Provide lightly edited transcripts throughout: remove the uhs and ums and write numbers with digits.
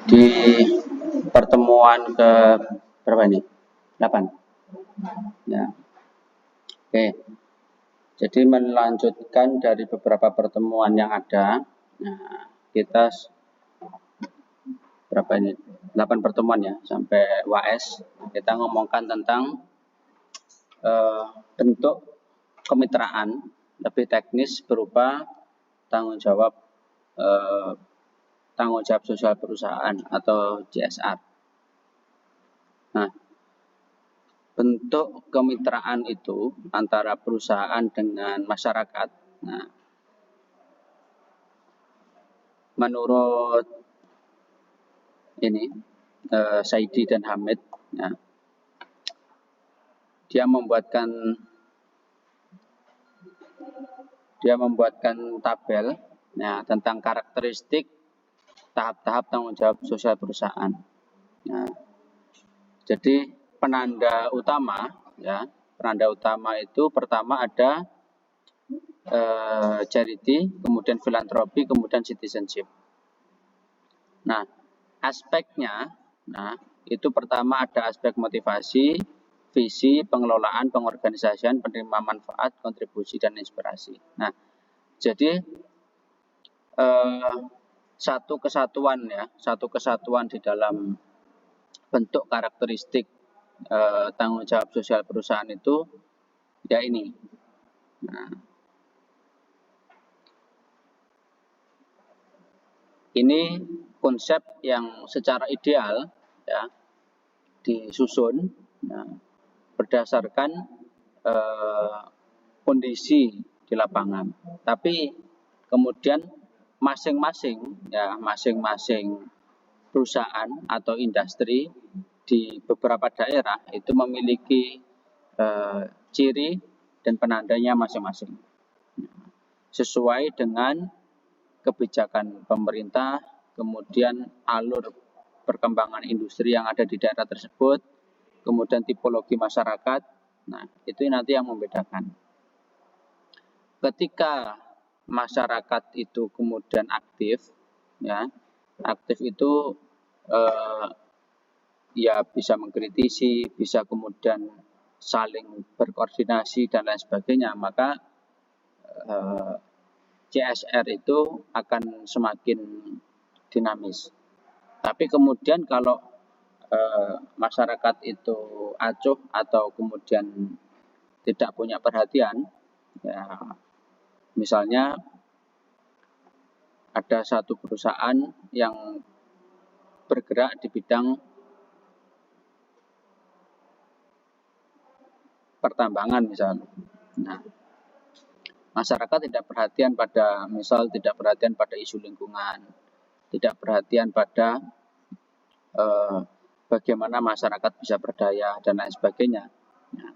Di pertemuan ke berapa ini? 8. Ya. Oke. Jadi melanjutkan dari beberapa pertemuan yang ada. Nah, kita berapa ini? 8 pertemuan ya sampai WAS. Kita ngomongkan tentang bentuk kemitraan lebih teknis berupa tanggung jawab sosial perusahaan atau CSR. Nah, bentuk kemitraan itu antara perusahaan dengan masyarakat. Nah, menurut ini Saidi dan Hamid, nah, dia membuatkan tabel ya, tentang karakteristik tahap-tahap tanggung jawab sosial perusahaan. Nah, jadi penanda utama itu pertama ada charity, kemudian filantropi, kemudian citizenship. Nah, aspeknya, itu pertama ada aspek motivasi, visi, pengelolaan, pengorganisasian, penerima manfaat, kontribusi, dan inspirasi. Nah, jadi satu kesatuan di dalam bentuk karakteristik tanggung jawab sosial perusahaan itu ya ini. Nah, ini konsep yang secara ideal ya disusun berdasarkan kondisi di lapangan. Tapi kemudian masing-masing perusahaan atau industri di beberapa daerah itu memiliki ciri dan penandanya masing-masing. Sesuai dengan kebijakan pemerintah, kemudian alur perkembangan industri yang ada di daerah tersebut, kemudian tipologi masyarakat. Nah, itu nanti yang membedakan. Ketika masyarakat itu kemudian aktif, ya, aktif itu ya bisa mengkritisi, bisa kemudian saling berkoordinasi dan lain sebagainya, maka CSR itu akan semakin dinamis. Tapi kemudian kalau masyarakat itu acuh atau kemudian tidak punya perhatian, ya, misalnya ada satu perusahaan yang bergerak di bidang pertambangan misalnya. Nah, masyarakat tidak perhatian pada isu lingkungan, tidak perhatian pada bagaimana masyarakat bisa berdaya dan lain sebagainya. Nah,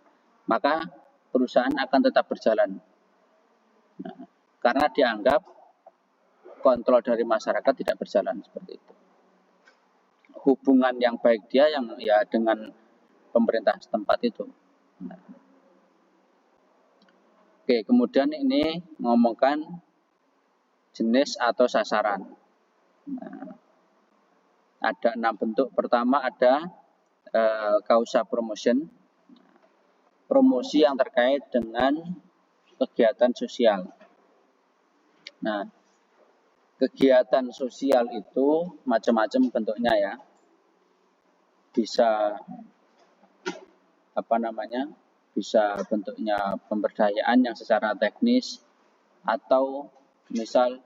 maka perusahaan akan tetap berjalan. Nah, karena dianggap kontrol dari masyarakat tidak berjalan seperti itu. Hubungan yang baik dia dengan pemerintah setempat itu. Nah. Oke, kemudian ini ngomongkan jenis atau sasaran. Nah, ada 6 bentuk. Pertama ada causa promotion, promosi yang terkait dengan kegiatan sosial. Nah, kegiatan sosial itu macam-macam bentuknya ya. Bisa bisa bentuknya pemberdayaan yang secara teknis atau misal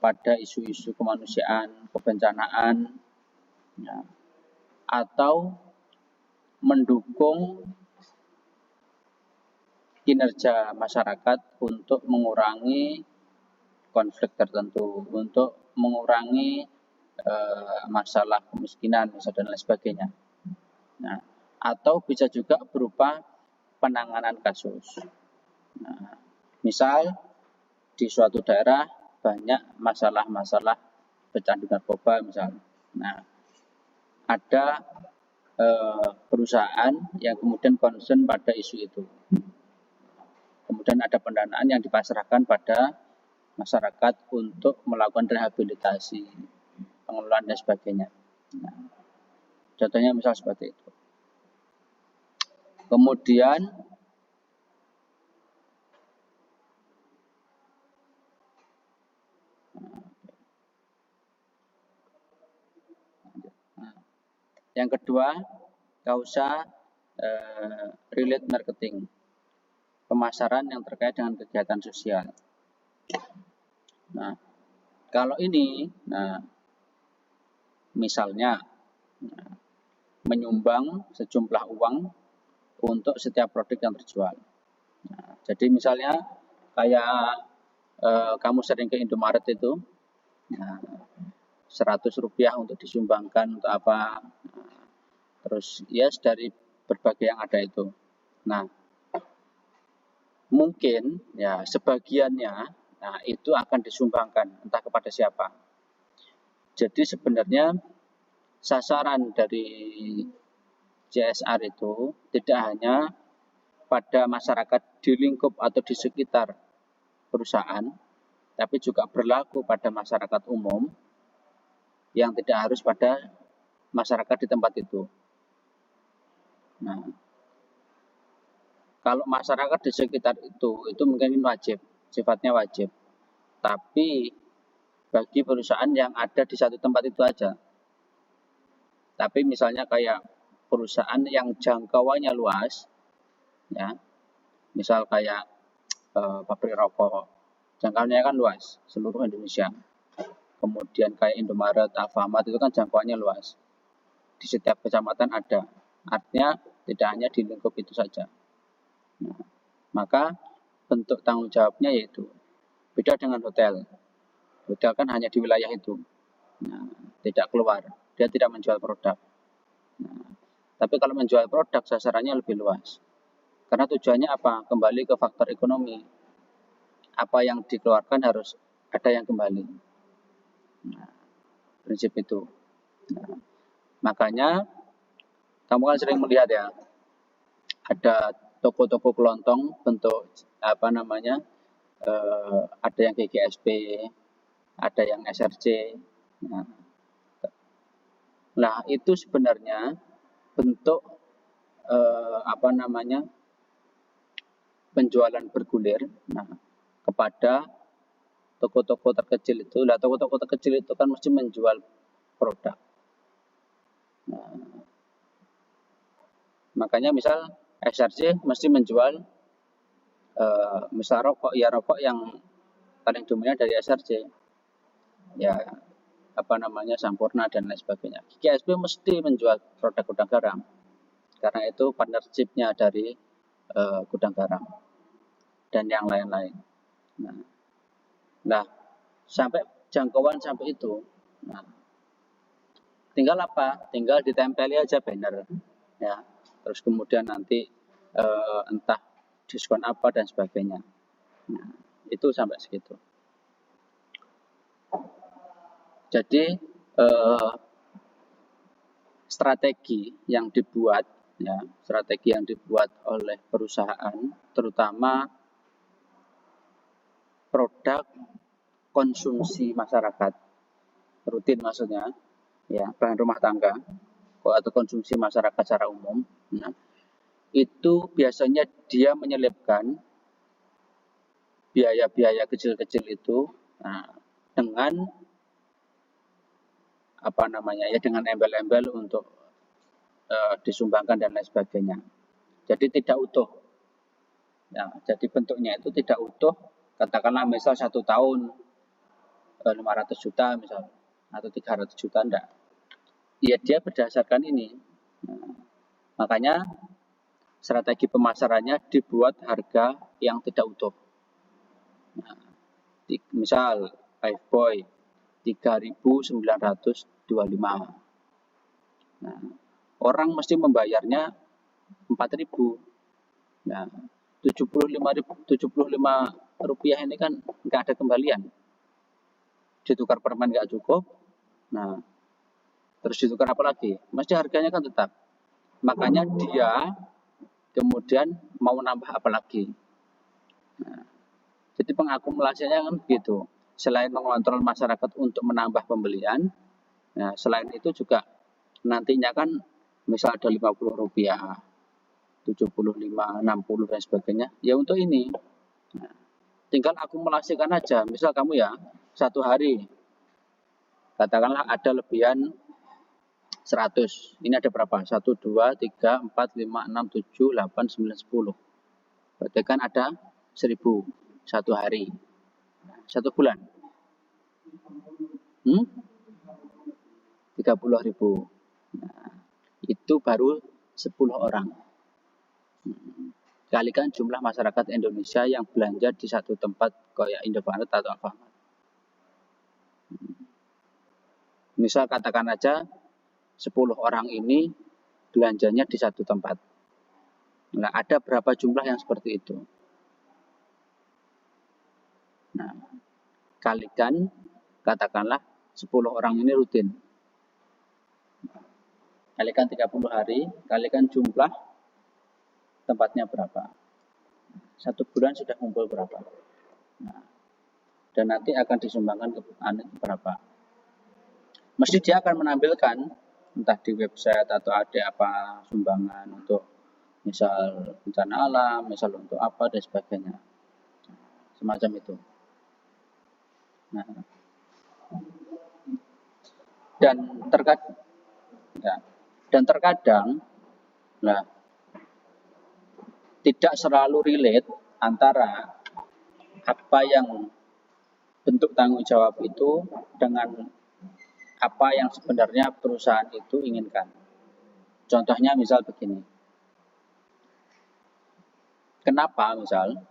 pada isu-isu kemanusiaan, kebencanaan, ya, atau mendukung kinerja masyarakat untuk mengurangi konflik tertentu, untuk mengurangi masalah kemiskinan dan lain sebagainya. Nah, atau bisa juga berupa penanganan kasus. Nah, misal di suatu daerah banyak masalah-masalah pecandu narkoba misalnya. Nah, ada perusahaan yang kemudian concern pada isu itu. Kemudian ada pendanaan yang dipasrahkan pada masyarakat untuk melakukan rehabilitasi. pengelolaan dan sebagainya. Nah, contohnya misal seperti itu. Kemudian yang kedua, kausa relate marketing, pemasaran yang terkait dengan kegiatan sosial. Nah, kalau ini, misalnya menyumbang sejumlah uang untuk setiap produk yang terjual. Nah, jadi misalnya kayak kamu sering ke Indomaret itu, 100 rupiah untuk disumbangkan untuk apa, terus yes dari berbagai yang ada itu. Nah, mungkin ya sebagiannya itu akan disumbangkan entah kepada siapa. Jadi sebenarnya sasaran dari CSR itu tidak hanya pada masyarakat di lingkup atau di sekitar perusahaan, tapi juga berlaku pada masyarakat umum yang tidak harus pada masyarakat di tempat itu. Nah, kalau masyarakat di sekitar itu mungkin wajib, sifatnya wajib. Tapi bagi perusahaan yang ada di satu tempat itu aja. Tapi misalnya kayak perusahaan yang jangkauannya luas, ya, misal kayak pabrik rokok, jangkauannya kan luas, seluruh Indonesia. Kemudian kayak Indomaret, Alfamart itu kan jangkauannya luas. Di setiap kecamatan ada. Artinya tidak hanya di lingkup itu saja. Nah, maka bentuk tanggung jawabnya yaitu beda dengan hotel. Hotel kan hanya di wilayah itu. Nah, tidak keluar. Dia tidak menjual produk. Nah, tapi kalau menjual produk sasarannya lebih luas. Karena tujuannya apa? Kembali ke faktor ekonomi. Apa yang dikeluarkan harus ada yang kembali. Nah, prinsip itu. Nah, makanya kamu kan sering melihat ya, ada toko-toko kelontong bentuk apa namanya, ada yang GGSP, ada yang SRC. Nah, itu sebenarnya bentuk apa namanya, penjualan bergulir kepada toko-toko terkecil itu. Lah, toko-toko terkecil itu kan mesti menjual produk. Makanya misal SRC mesti menjual misal rokok yang paling dominan dari SRC. Ya, apa namanya, Sampurna dan lain sebagainya. GGSP mesti menjual produk gudang garam. Karena itu partnership-nya dari gudang garam dan yang lain-lain. Nah, sampai jangkauan sampai itu. Nah, tinggal apa? Tinggal ditempeli aja banner, ya. Terus kemudian nanti entah diskon apa dan sebagainya. Nah, itu sampai segitu. Jadi strategi yang dibuat oleh perusahaan, terutama produk konsumsi masyarakat rutin, maksudnya ya, bahan rumah tangga atau konsumsi masyarakat secara umum. Nah, itu biasanya dia menyelipkan biaya-biaya kecil-kecil itu dengan apa namanya ya, dengan embel-embel untuk disumbangkan dan lain sebagainya. Jadi tidak utuh. Ya, jadi bentuknya itu tidak utuh. Katakanlah misal 1 tahun 500 juta misal, atau 300 juta, enggak. Ya, dia berdasarkan ini. Makanya strategi pemasarannya dibuat harga yang tidak utuh. Misal Lifebuoy 3.925. Orang mesti membayarnya 4.000. Nah, 75 rupiah ini kan nggak ada kembalian. Ditukar permen nggak cukup. Nah, terus ditukar apa lagi? Mesti harganya kan tetap. Makanya dia kemudian mau nambah apa lagi. Nah, jadi pengakumulasinya kan begitu. Selain mengontrol masyarakat untuk menambah pembelian, Nah, selain itu juga nantinya kan misal ada Rp50, 75, 60 dan sebagainya. Ya untuk ini. Nah, tinggal akumulasikan aja. Misal kamu ya satu hari katakanlah ada lebihan 100. Ini ada berapa? 1, 2, 3, 4, 5, 6, 7, 8, 9, 10. Berarti kan ada 1000 satu hari. Satu bulan. 30.000. Nah, itu baru 10 orang. Kalikan jumlah masyarakat Indonesia yang belanja di satu tempat kayak Indomaret atau Alfamart. Misal katakan aja 10 orang ini belanjanya di satu tempat. Nah, ada berapa jumlah yang seperti itu? Nah, kalikan katakanlah 10 orang ini rutin. Kalikan 30 hari, kalikan jumlah tempatnya berapa. Satu bulan sudah kumpul berapa. Nah, dan nanti akan disumbangkan ke berapa. Mesti dia akan menampilkan entah di website atau ada apa sumbangan untuk misal bencana alam, misal untuk apa dan sebagainya. Semacam itu. Nah, dan terkadang nah, tidak selalu relate antara apa yang bentuk tanggung jawab itu dengan apa yang sebenarnya perusahaan itu inginkan. Contohnya misal begini. Kenapa misal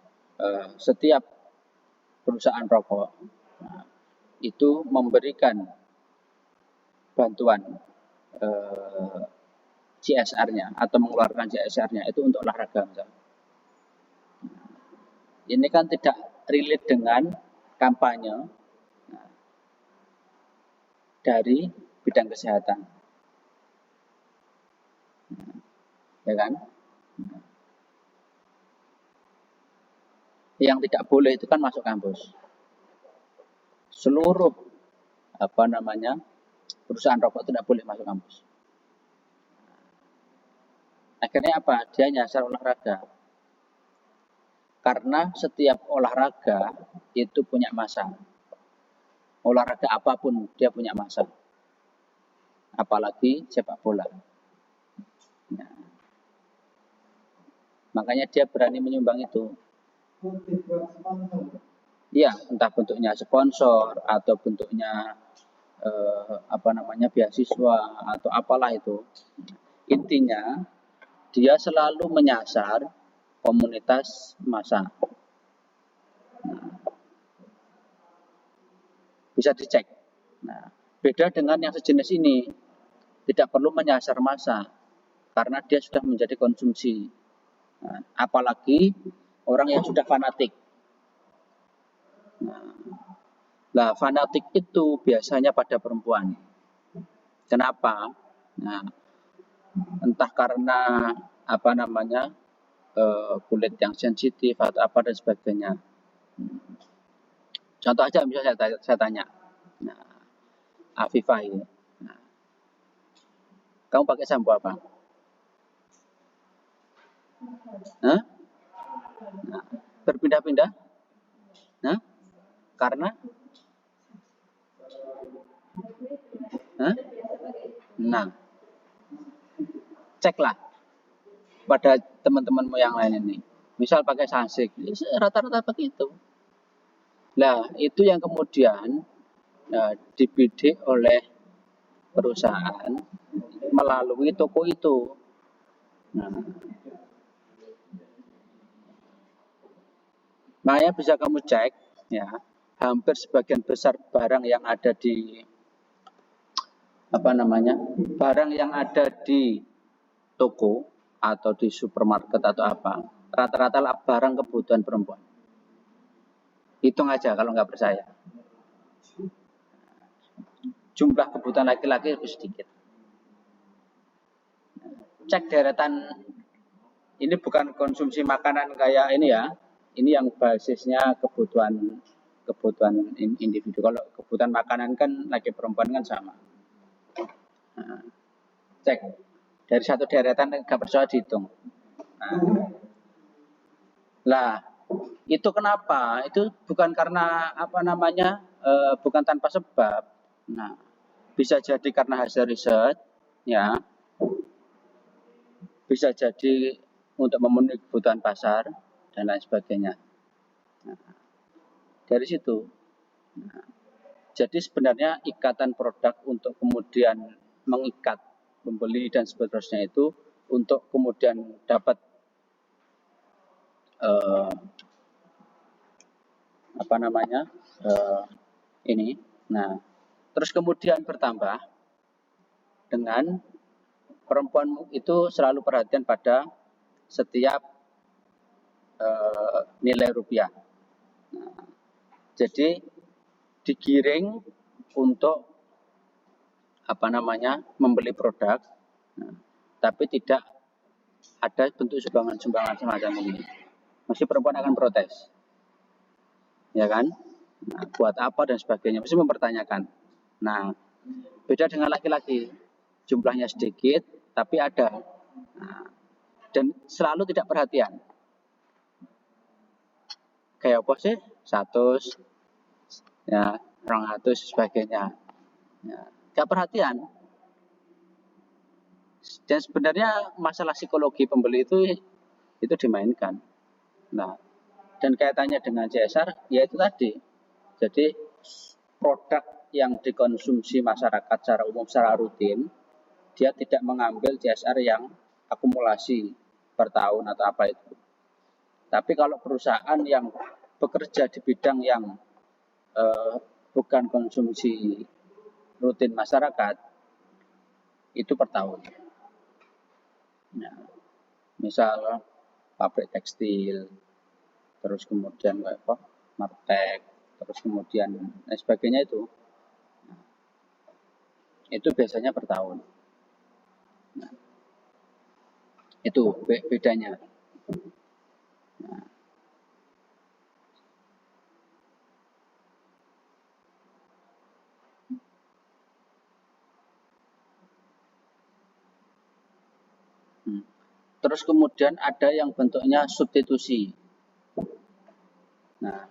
setiap perusahaan rokok itu memberikan bantuan CSR-nya atau mengeluarkan CSR-nya itu untuk olahraga misal. Ini kan tidak relate dengan kampanye dari bidang kesehatan. Ya kan? Yang tidak boleh itu kan masuk kampus. Seluruh perusahaan rokok tidak boleh masuk kampus. Akhirnya apa? Dia nyasar olahraga. Karena setiap olahraga itu punya massa. Olahraga apapun dia punya massa. Apalagi sepak bola. Nah, makanya dia berani menyumbang itu. Iya, entah bentuknya sponsor atau bentuknya beasiswa atau apalah itu. Intinya dia selalu menyasar komunitas massa. Nah, bisa dicek. Nah, beda dengan yang sejenis ini, tidak perlu menyasar massa karena dia sudah menjadi konsumsi. Nah, apalagi orang yang sudah fanatik. Nah, fanatik itu biasanya pada perempuan. Kenapa? Nah, entah karena kulit yang sensitif atau apa dan sebagainya. Contoh aja misalnya saya tanya, nah, Afifah ini, nah, kamu pakai sampo apa? Hah? Nah, berpindah-pindah? Nah, karena? Hah? Nah, ceklah pada teman-temanmu yang lain ini. Misal pakai Sunsilk, rata-rata begitu. Nah, itu yang kemudian dibidik oleh perusahaan melalui toko itu. Nah, makanya bisa kamu cek, ya, hampir sebagian besar barang yang ada di barang yang ada di toko atau di supermarket atau apa, rata-rata barang kebutuhan perempuan. Hitung aja kalau nggak percaya. Jumlah kebutuhan laki-laki lebih sedikit. Cek deretan, ini bukan konsumsi makanan kayak ini ya. Ini yang basisnya kebutuhan individu. Kalau kebutuhan makanan kan laki perempuan kan sama. Nah, cek dari satu deretan nggak percaya dihitung. Lah, itu kenapa? Itu bukan karena bukan tanpa sebab. Nah, bisa jadi karena hasil riset, ya, bisa jadi untuk memenuhi kebutuhan pasar dan lain sebagainya. Nah, dari situ. Nah, jadi sebenarnya ikatan produk untuk kemudian mengikat pembeli dan seterusnya itu untuk kemudian dapat ini. Nah, terus kemudian bertambah dengan perempuan itu selalu perhatian pada setiap nilai rupiah. Nah, jadi digiring untuk membeli produk, nah, tapi tidak ada bentuk sumbangan semacam ini. Masih perempuan akan protes, ya kan? Nah, buat apa dan sebagainya, mesti mempertanyakan. Nah, beda dengan laki-laki, jumlahnya sedikit, tapi ada. Nah, dan selalu tidak perhatian. Kayak apa sih? 100, ya, 200, sebagainya. Ya, gak perhatian. Dan sebenarnya masalah psikologi pembeli itu dimainkan. Nah, dan kaitannya dengan CSR, ya itu tadi. Jadi produk yang dikonsumsi masyarakat secara umum, secara rutin, dia tidak mengambil CSR yang akumulasi per tahun atau apa itu. Tapi kalau perusahaan yang bekerja di bidang yang bukan konsumsi rutin masyarakat, itu per tahun. Nah, misal pabrik tekstil, terus kemudian martek, terus kemudian dan sebagainya itu biasanya per tahun. Nah, itu bedanya. Nah, terus kemudian ada yang bentuknya substitusi. Nah,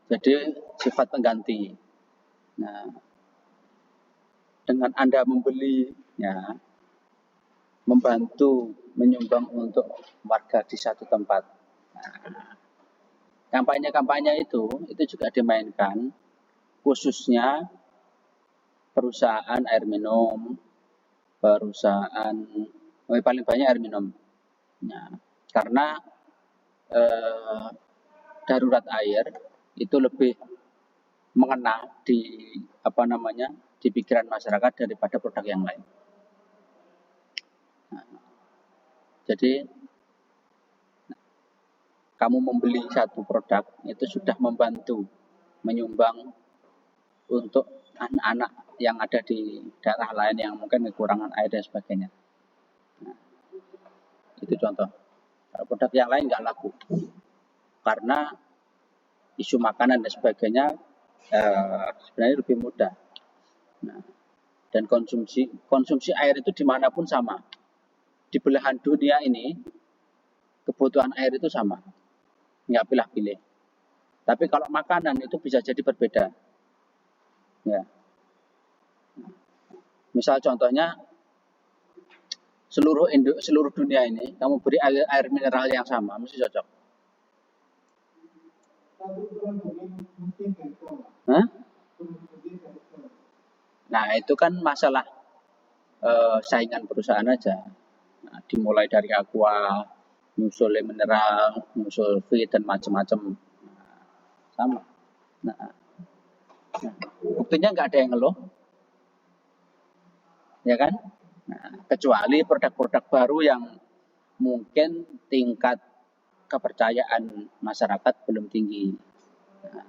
jadi sifat pengganti. Nah, dengan Anda membeli, ya, membantu menyumbang untuk warga di satu tempat. Nah, kampanye-kampanye itu juga dimainkan khususnya perusahaan air minum, perusahaan paling banyak air minum. Nah, karena darurat air itu lebih mengena di di pikiran masyarakat daripada produk yang lain. Nah, jadi kamu membeli satu produk itu sudah membantu menyumbang untuk anak-anak yang ada di daerah lain yang mungkin kekurangan air dan sebagainya. Nah, itu contoh. Kalau produk yang lain nggak laku karena isu makanan dan sebagainya sebenarnya lebih mudah. Nah, dan konsumsi air itu dimanapun sama. Di belahan dunia ini kebutuhan air itu sama, nggak pilih-pilih. Tapi kalau makanan itu bisa jadi berbeda. Ya. Misal contohnya seluruh dunia ini kamu beri air mineral yang sama mesti cocok. Hah? Nah, itu kan masalah saingan perusahaan aja. Nah, dimulai dari aqua, nyusul mineral, nyusul fit dan macam-macam. Nah, sama. Nah, buktinya nggak ada yang ngeluh, ya kan? Nah, kecuali produk-produk baru yang mungkin tingkat kepercayaan masyarakat belum tinggi. Nah,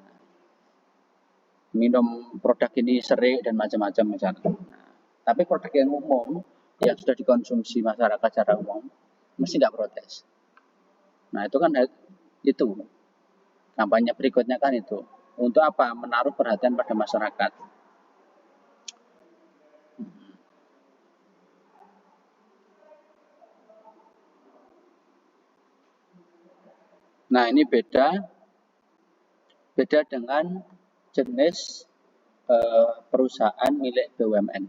minum produk ini serik dan macam-macam misalnya. Nah, tapi produk yang umum yang sudah dikonsumsi masyarakat secara umum mesti nggak protes. Nah, itu kan itu kampanye berikutnya kan itu untuk apa? Menaruh perhatian pada masyarakat. Nah, ini beda dengan jenis perusahaan milik BUMN.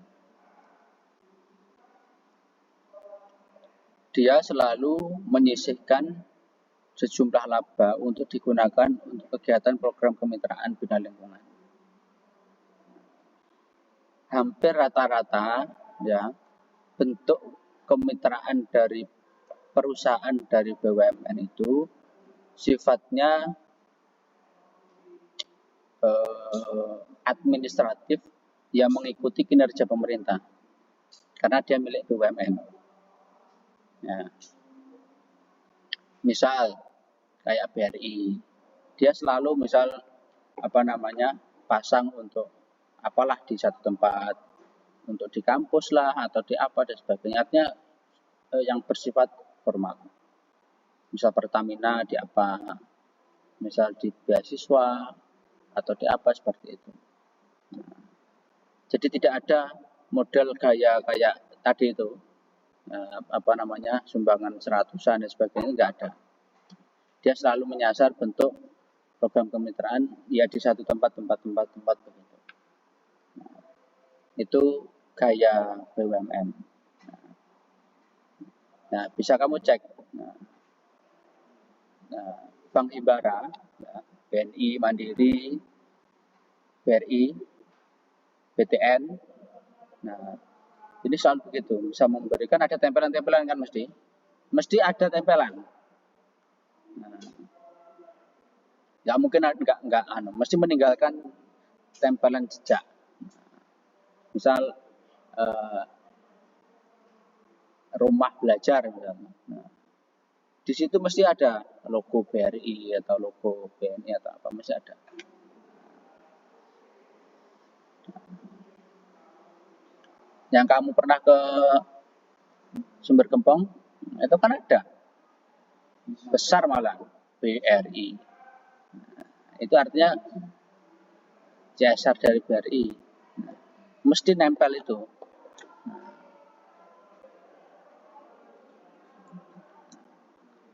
Dia selalu menyisihkan sejumlah laba untuk digunakan untuk kegiatan program kemitraan bina lingkungan. Hampir rata-rata ya bentuk kemitraan dari perusahaan dari BUMN itu sifatnya administratif yang mengikuti kinerja pemerintah karena dia milik BUMN. Ya. Misal kayak BRI, dia selalu misal pasang untuk apalah di satu tempat, untuk di kampus lah atau di apa dan sebagainya. Artinya yang bersifat formal. Misal Pertamina di apa, misal di beasiswa atau di apa seperti itu. Nah, jadi tidak ada model gaya kayak tadi itu, sumbangan seratusan dan sebagainya, enggak ada. Dia selalu menyasar bentuk program kemitraan ya di satu tempat begitu. Nah, itu gaya BUMN. Nah, bisa kamu cek. Nah, Bank Himbara, ya, BNI, Mandiri, BRI, BTN. Nah, ini selalu begitu, bisa memberikan ada tempelan-tempelan kan mesti ada tempelan. Nah, ya mungkin enggak mesti meninggalkan tempelan jejak. Misal rumah belajar misalnya. Nah, di situ mesti ada logo BRI atau logo BNI atau apa, mesti ada. Yang kamu pernah ke Sumber Gempong, itu kan ada. Besar malah, BRI. Itu artinya CSR dari BRI. Mesti nempel itu.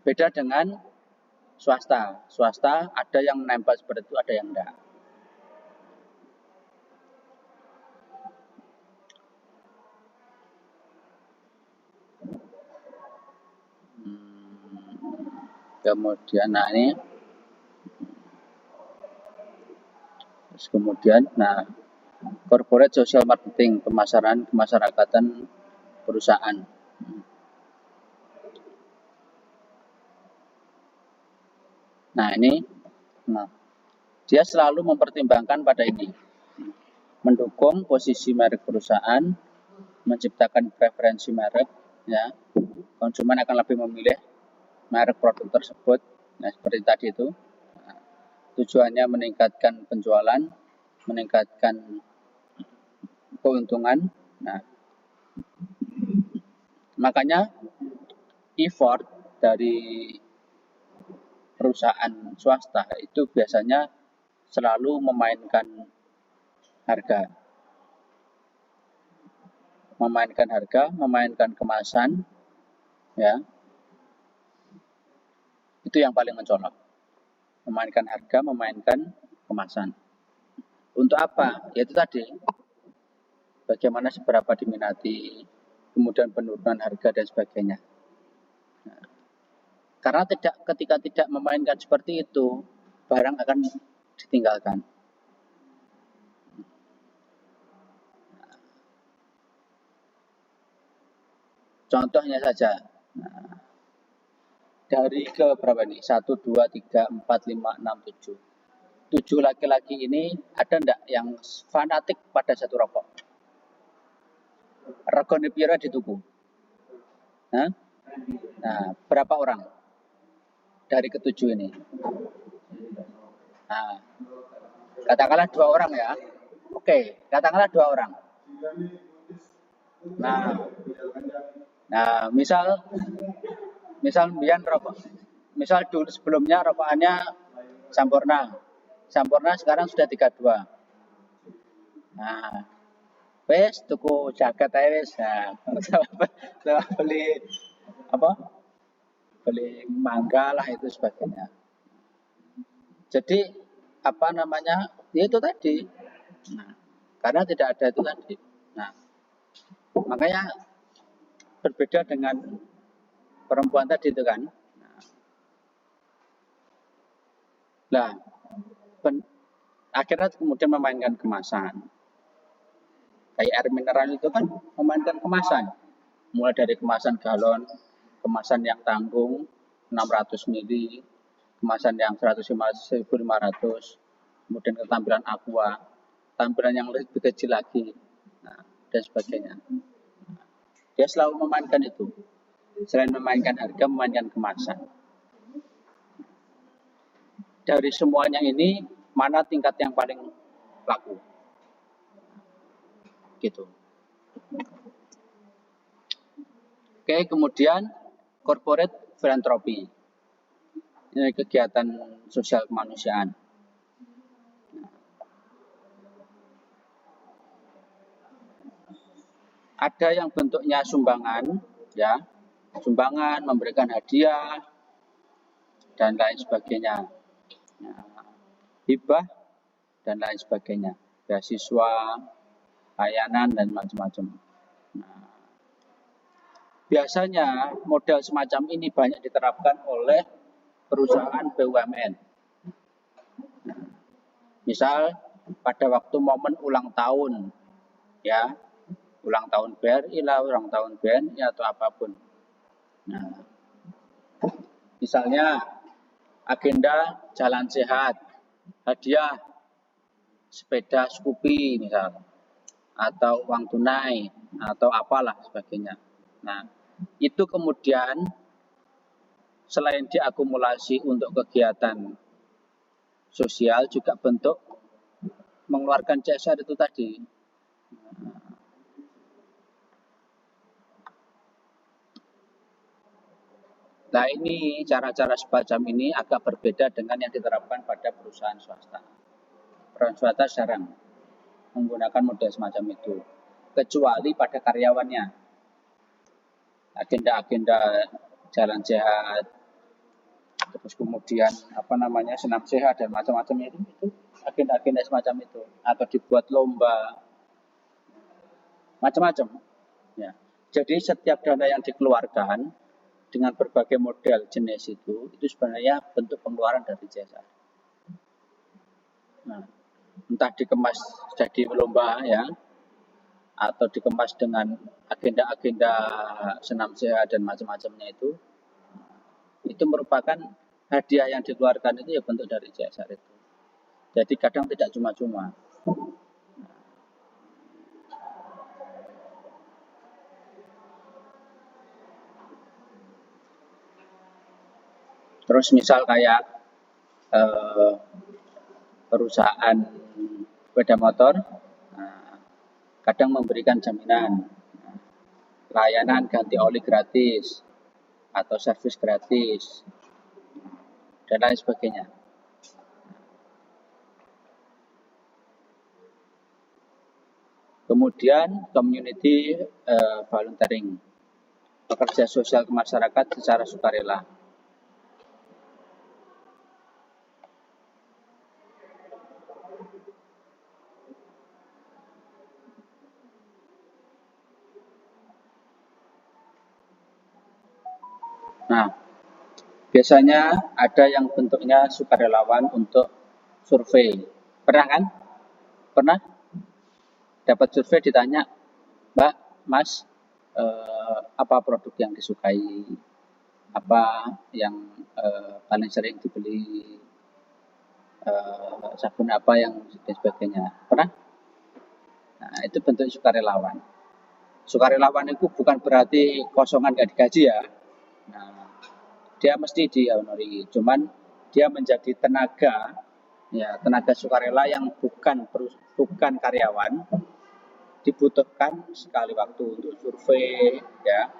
Beda dengan swasta. Swasta ada yang nempel seperti itu, ada yang enggak. Kemudian corporate social marketing, pemasaran kemasyarakatan perusahaan. Nah, dia selalu mempertimbangkan pada ini, mendukung posisi merek perusahaan, menciptakan preferensi merek, ya, konsumen akan lebih memilih merek produk tersebut. Nah, seperti tadi itu, tujuannya meningkatkan penjualan, meningkatkan keuntungan. Nah, makanya effort dari perusahaan swasta itu biasanya selalu memainkan harga, memainkan kemasan, ya. Itu yang paling mencolok. Memainkan harga, memainkan kemasan. Untuk apa? Yaitu tadi, bagaimana seberapa diminati, kemudian penurunan harga dan sebagainya. Nah, karena ketika tidak memainkan seperti itu, barang akan ditinggalkan. Contohnya saja, dari ke berapa nih? 1, 2, 3, 4, 5, 6, 7. 7 laki-laki ini ada enggak yang fanatik pada satu rokok? Regane pira dituku? Nah, berapa orang dari ketujuh ini? Nah, katakanlah 2 orang ya. Oke, katakanlah 2 orang. Nah, misal mbiyen rokok. Misal dulu sebelumnya rokokannya Sampurna sekarang sudah 32. Nah, wes tuku jaket ae wis. Nah, beli mangga lah itu sebagainya. Jadi apa namanya? Ya itu tadi. Nah, karena tidak ada itu tadi. Nah, makanya berbeda dengan perempuan tadi itu kan. Nah, akhirnya kemudian memainkan kemasan. Kayak air mineral itu kan memainkan kemasan. Mulai dari kemasan galon, kemasan yang tanggung 600 mili, kemasan yang 1.500, kemudian ketampilan aqua, tampilan yang lebih kecil lagi, nah, dan sebagainya. Dia selalu memainkan itu. Selain memainkan harga, memainkan kemasan. Dari semuanya ini, mana tingkat yang paling laku? Gitu. Oke, kemudian corporate philanthropy. Ini kegiatan sosial kemanusiaan. Ada yang bentuknya sumbangan, ya, sumbangan, memberikan hadiah, dan lain sebagainya. Hibah, dan lain sebagainya. Beasiswa, layanan, dan macam-macam. Nah, biasanya model semacam ini banyak diterapkan oleh perusahaan BUMN. Misal pada waktu momen ulang tahun, ya, ulang tahun BRI lah, ulang tahun BNI atau apapun. Nah, misalnya agenda jalan sehat, hadiah sepeda Scoopy misal, atau uang tunai, atau apalah sebagainya. Nah, itu kemudian selain diakumulasi untuk kegiatan sosial, juga bentuk mengeluarkan CSR itu tadi. Nah, ini cara-cara semacam ini agak berbeda dengan yang diterapkan pada perusahaan swasta. Perusahaan swasta jarang menggunakan model semacam itu, kecuali pada karyawannya. Agenda-agenda jalan sehat, terus kemudian apa namanya senam sehat dan macam-macam itu agenda-agenda semacam itu, atau dibuat lomba, macam-macam. Ya. Jadi setiap dana yang dikeluarkan dengan berbagai model jenis itu sebenarnya bentuk pengeluaran dari CSR. Nah, entah dikemas jadi lomba ya, atau dikemas dengan agenda-agenda senam sehat dan macam-macamnya itu merupakan hadiah yang dikeluarkan itu ya bentuk dari CSR itu. Jadi kadang tidak cuma-cuma. Terus misal kayak perusahaan sepeda motor, kadang memberikan jaminan, layanan ganti oli gratis, atau servis gratis, dan lain sebagainya. Kemudian community volunteering, pekerja sosial ke masyarakat secara sukarela. Nah, biasanya ada yang bentuknya sukarelawan untuk survei. Pernah kan? Pernah dapat survei ditanya, Mbak, Mas, apa produk yang disukai, apa yang paling sering dibeli, sabun apa yang dan sebagainya. Pernah? Nah, itu bentuk sukarelawan. Sukarelawan itu bukan berarti kosongan gak digaji ya. Nah, dia mesti dihonori, cuman dia menjadi tenaga, ya tenaga sukarela yang bukan karyawan, dibutuhkan sekali waktu untuk survei, ya,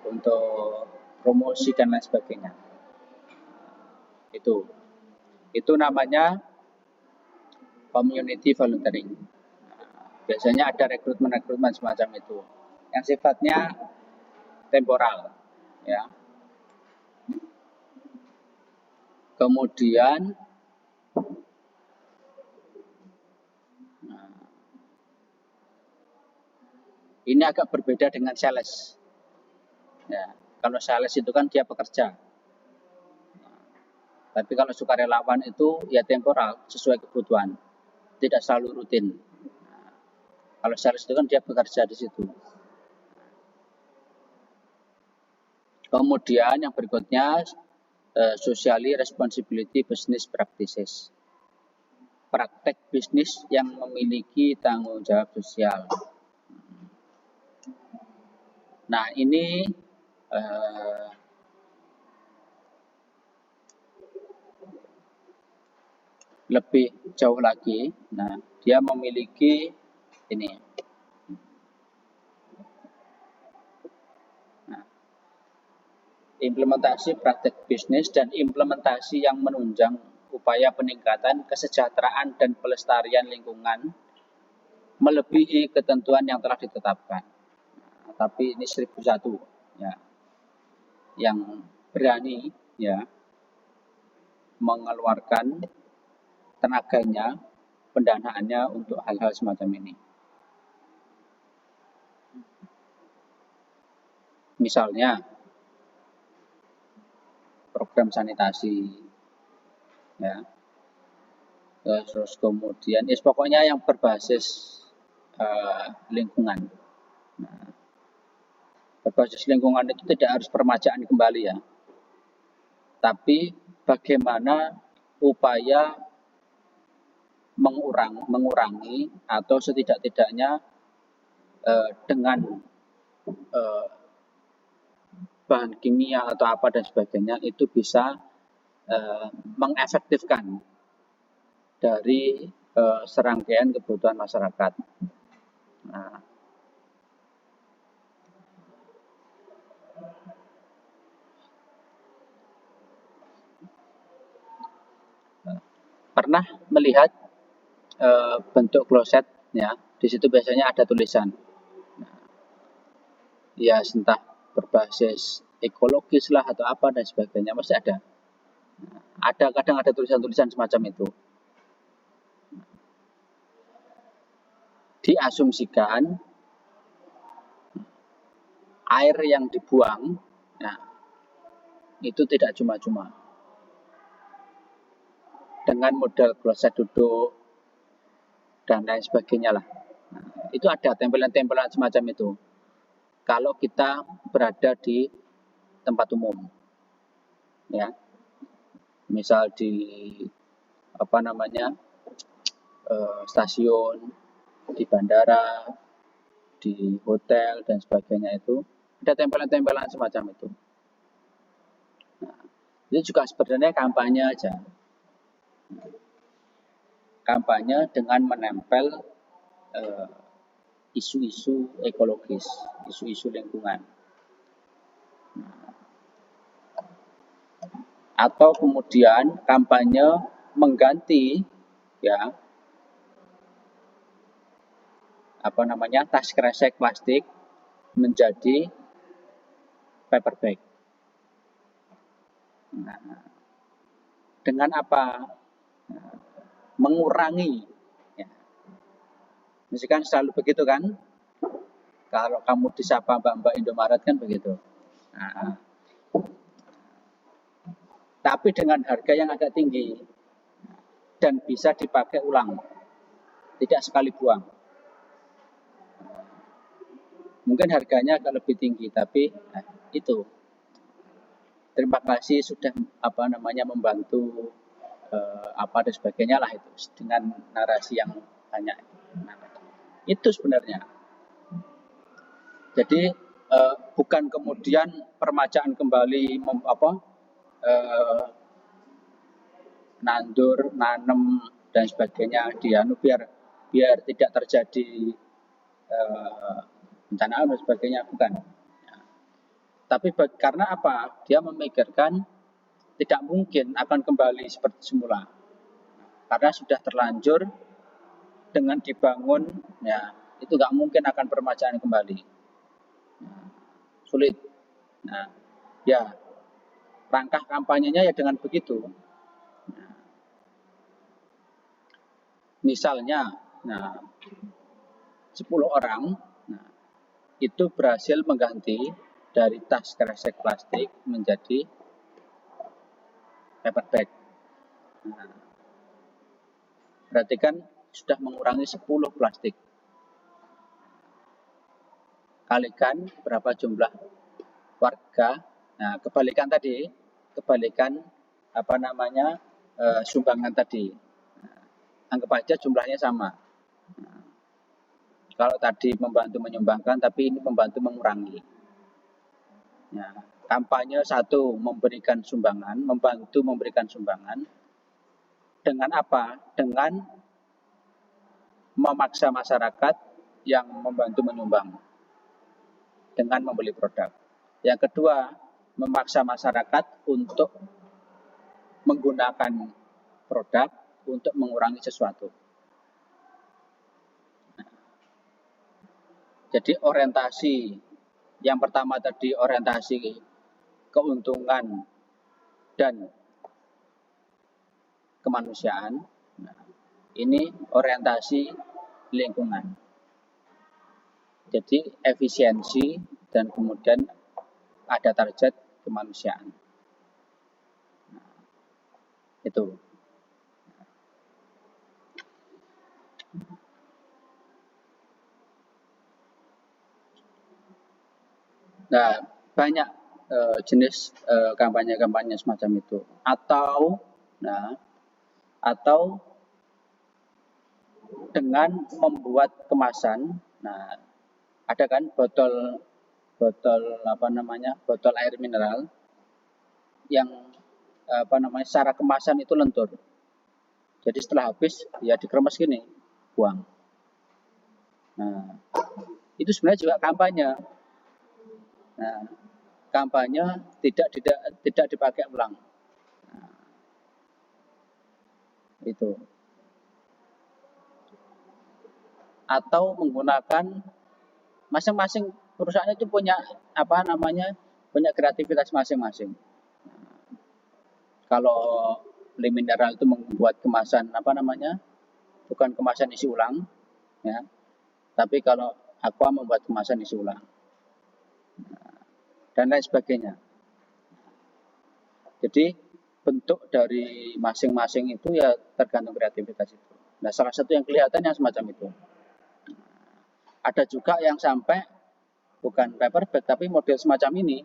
untuk promosi dan lain sebagainya. Itu namanya community volunteering. Biasanya ada rekrutmen semacam itu yang sifatnya temporal, ya. Kemudian Nah, ini agak berbeda dengan sales. Ya, kalau sales itu kan dia pekerja. Tapi kalau sukarelawan itu ya temporal, sesuai kebutuhan, tidak selalu rutin. Kalau sales itu kan dia bekerja di situ. Kemudian yang berikutnya, socially responsibility business practices. Praktek bisnis yang memiliki tanggung jawab sosial. Nah, ini lebih jauh lagi. Nah, dia memiliki ini. Nah, implementasi praktek bisnis dan implementasi yang menunjang upaya peningkatan kesejahteraan dan pelestarian lingkungan melebihi ketentuan yang telah ditetapkan. Nah, tapi ini 1001 ya, yang berani ya mengeluarkan tenaganya, pendanaannya untuk hal-hal semacam ini. Misalnya program sanitasi, ya, terus kemudian pokoknya yang berbasis lingkungan. Nah, berbasis lingkungan itu tidak harus permajaan kembali ya, tapi bagaimana upaya mengurangi atau setidak-tidaknya dengan bahan kimia atau apa dan sebagainya itu bisa mengefektifkan dari serangkaian kebutuhan masyarakat. Nah, pernah melihat bentuk kloset ya, di situ biasanya ada tulisan. Nah, ya entah berbasis ekologis lah atau apa dan sebagainya, masih ada. Nah, kadang ada tulisan-tulisan semacam itu. Diasumsikan air yang dibuang, nah, itu tidak cuma-cuma. Dengan model kloset duduk dan lain sebagainya lah. Nah, itu ada tempelan-tempelan semacam itu. Kalau kita berada di tempat umum, ya, misal di apa namanya stasiun, di bandara, di hotel dan sebagainya itu ada tempelan-tempelan semacam itu. Nah, itu juga sebenarnya kampanye aja. Kampanye dengan menempel isu-isu ekologis, isu-isu lingkungan. Atau kemudian kampanye mengganti ya apa namanya tas kresek plastik menjadi paper bag. Nah, dengan apa? Mengurangi. Ya. Misalkan selalu begitu kan? Kalau kamu disapa Mbak-mbak Indomaret kan begitu. Nah, tapi dengan harga yang agak tinggi dan bisa dipakai ulang, tidak sekali buang. Mungkin harganya agak lebih tinggi, tapi itu. Terima kasih sudah membantu apa dan sebagainya lah itu dengan narasi yang banyak. Itu sebenarnya. Jadi bukan kemudian permajaan kembali nandur, nanem dan sebagainya biar tidak terjadi bencana alam dan sebagainya, bukan. Tapi karena apa? Dia memikirkan tidak mungkin akan kembali seperti semula. Karena sudah terlanjur dengan dibangun, ya itu nggak mungkin akan permajaan kembali. Sulit. Nah, ya langkah kampanyenya ya dengan begitu. Misalnya, nah 10 orang, nah, itu berhasil mengganti dari tas kresek plastik menjadi paper bag. Nah, berarti kan sudah mengurangi 10 plastik. Kalikan berapa jumlah warga. Nah, kebalikan sumbangan tadi. Nah, anggap aja jumlahnya sama. Nah, kalau tadi membantu menyumbangkan, tapi ini membantu mengurangi. Nah, kampanye satu membantu memberikan sumbangan. Dengan apa? Dengan memaksa masyarakat yang membantu menyumbang dengan membeli produk. Yang kedua, memaksa masyarakat untuk menggunakan produk untuk mengurangi sesuatu. Jadi orientasi yang pertama tadi orientasi keuntungan dan kemanusiaan. Nah, ini orientasi lingkungan. Jadi efisiensi dan kemudian ada target kemanusiaan. Nah, itu. Nah, banyak jenis kampanye-kampanye semacam itu. Atau dengan membuat kemasan. Nah, ada kan botol air mineral yang secara kemasan itu lentur. Jadi setelah habis ya dikeremes gini, buang. Nah, itu sebenarnya juga kampanye. Nah, kampanye tidak dipakai ulang. Nah, itu. Atau menggunakan masing-masing perusahaan itu punya punya kreativitas masing-masing. Kalau mineral itu membuat kemasan bukan kemasan isi ulang, ya. Tapi kalau Aqua membuat kemasan isi ulang, dan lain sebagainya. Jadi bentuk dari masing-masing itu ya tergantung kreativitas itu. Nah, salah satu yang kelihatan yang semacam itu. Ada juga yang sampai bukan paper bag tapi model semacam ini.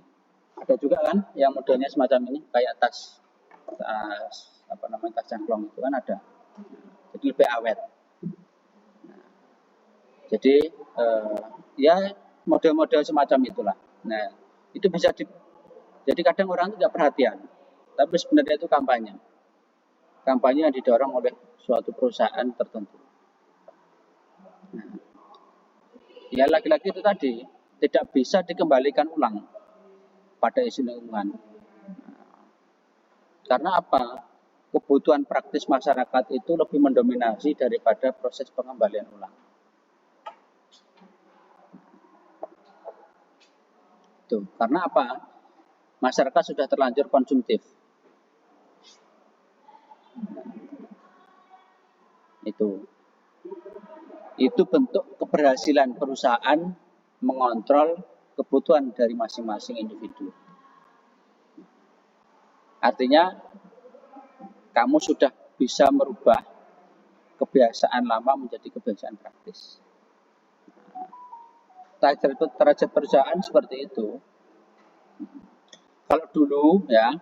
Ada juga kan yang modelnya semacam ini, kayak tas cangklong itu kan ada. Jadi lebih awet. Nah, jadi ya model-model semacam itulah. Nah, itu bisa jadi kadang orang itu tidak perhatian, tapi sebenarnya itu kampanye yang didorong oleh suatu perusahaan tertentu. Nah, ya lagi-lagi itu tadi tidak bisa dikembalikan ulang pada isu lingkungan. Karena apa? Kebutuhan praktis masyarakat itu lebih mendominasi daripada proses pengembalian ulang. Tuh, karena apa? Masyarakat sudah terlanjur konsumtif. Itu bentuk keberhasilan perusahaan mengontrol kebutuhan dari masing-masing individu. Artinya kamu sudah bisa merubah kebiasaan lama menjadi kebiasaan praktis. Derajat perusahaan seperti itu. Kalau dulu ya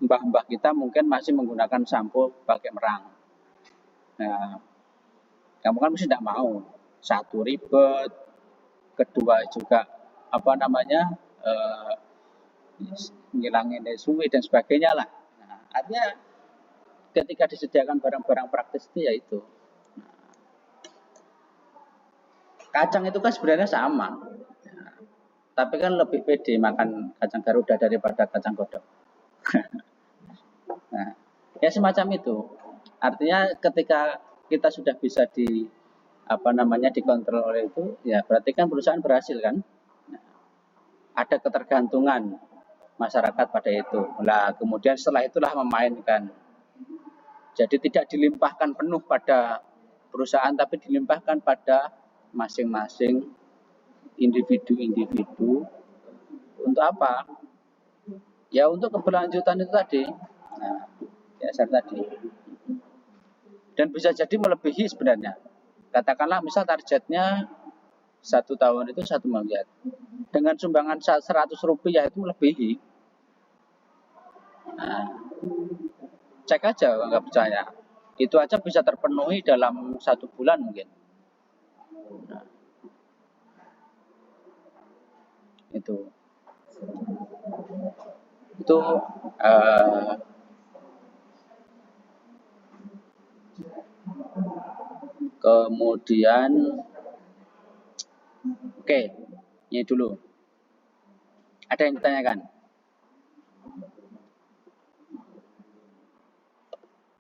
mbah-mbah kita mungkin masih menggunakan sampo pakai merang. Nah, kamu kan mesti tidak mau. Satu ribet, kedua juga ngilangin suwi dan sebagainya lah. Nah, artinya ketika disediakan barang-barang praktis itu ya itu. Nah, kacang itu kan sebenarnya sama. Nah, tapi kan lebih pede makan kacang Garuda daripada kacang kodok. Nah, ya semacam itu. Artinya ketika kita sudah bisa dikontrol oleh itu, ya berarti kan perusahaan berhasil kan? Nah, ada ketergantungan masyarakat pada itu. Nah, kemudian setelah itulah memainkan Jadi tidak dilimpahkan penuh pada perusahaan, tapi dilimpahkan pada masing-masing individu-individu. Untuk apa? Ya untuk keberlanjutan itu tadi. Nah, dasar tadi. Dan bisa jadi melebihi sebenarnya. Katakanlah misal targetnya 1 tahun itu 1 miliar. Dengan sumbangan 100 rupiah itu melebihi. Nah, cek aja kalau nggak percaya. Itu aja bisa terpenuhi dalam 1 bulan mungkin. Nah, itu kemudian oke, ini dulu. Ada yang ditanyakan?